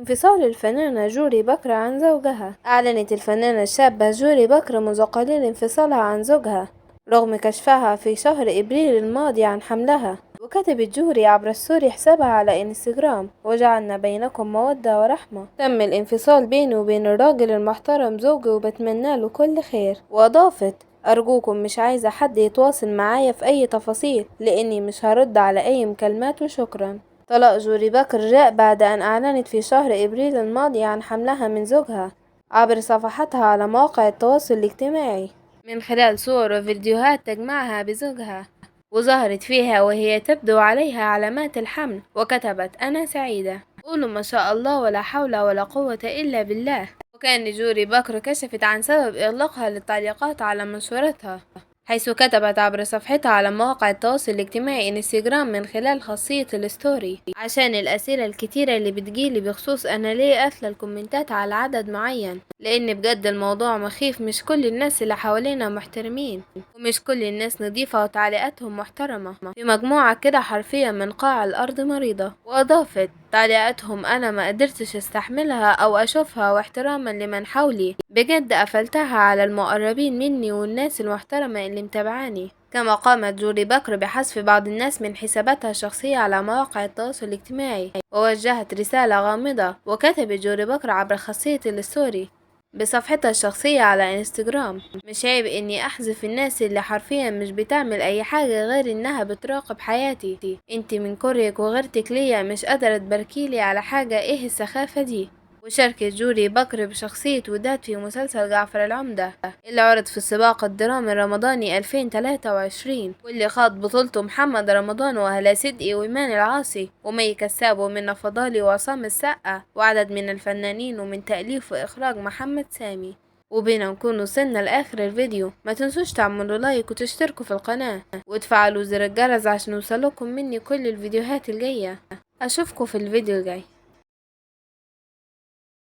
انفصال الفنانة جوري بكر عن زوجها. أعلنت الفنانة الشابة جوري بكر منذ قليل انفصالها عن زوجها رغم كشفها في شهر إبريل الماضي عن حملها. وكتبت جوري عبر الستوري حسابها على انستجرام: وجعلنا بينكم مودة ورحمة، تم الانفصال بيني وبين الراجل المحترم زوجي وبتمنى له كل خير. وأضافت: أرجوكم مش عايزة حد يتواصل معايا في أي تفاصيل لأني مش هرد على أي مكالمات، وشكرا. طلاق جوري بكر جاء بعد أن أعلنت في شهر إبريل الماضي عن حملها من زوجها عبر صفحتها على مواقع التواصل الاجتماعي من خلال صور وفيديوهات تجمعها بزوجها، وظهرت فيها وهي تبدو عليها علامات الحمل، وكتبت: أنا سعيدة، قولوا ما شاء الله ولا حول ولا قوة إلا بالله. وكان جوري بكر كشفت عن سبب إغلاقها للتعليقات على منشوراتها، حيث كتبت عبر صفحتها على مواقع التواصل الاجتماعي انستجرام من خلال خاصية الستوري: عشان الأسئلة الكتيرة اللي بتجيلي بخصوص أنا ليه قافلة الكومنتات على عدد معين، لأن بجد الموضوع مخيف. مش كل الناس اللي حوالينا محترمين، ومش كل الناس نظيفة وتعليقاتهم محترمة. في مجموعة كده حرفيا من قاع الأرض مريضة. وأضافت: تعليقاتهم أنا ما قدرتش استحملها أو أشوفها، واحتراما لمن حولي بجد قفلتها على المقربين مني والناس المحترمة اللي متابعاني. كما قامت جوري بكر بحذف بعض الناس من حساباتها الشخصية على مواقع التواصل الاجتماعي، ووجهت رسالة غامضة. وكتبت جوري بكر عبر خاصية الستوري بصفحتها الشخصية على انستجرام: مش عيب اني احذف الناس اللي حرفيا مش بتعمل اي حاجة غير انها بتراقب حياتي. انت من كرهك وغيرتك ليا مش قادرة تباركيلي على حاجة، ايه السخافة دي؟ وشاركت جوري بكر بشخصية وداد في مسلسل جعفر العمدة اللي عرض في السباق الدرامي الرمضاني 2023، واللي خاض بطولته محمد رمضان وهلا صدقي وإيمان العاصي ومي كساب ومنى فضالي وعصام السقا وعدد من الفنانين، ومن تأليف وإخراج محمد سامي. وبينا نكون وصلنا لآخر الفيديو. ما تنسوش تعملوا لايك وتشتركوا في القناة وتفعلوا زر الجرس عشان يوصلكم مني كل الفيديوهات الجاية. أشوفكم في الفيديو الجاي.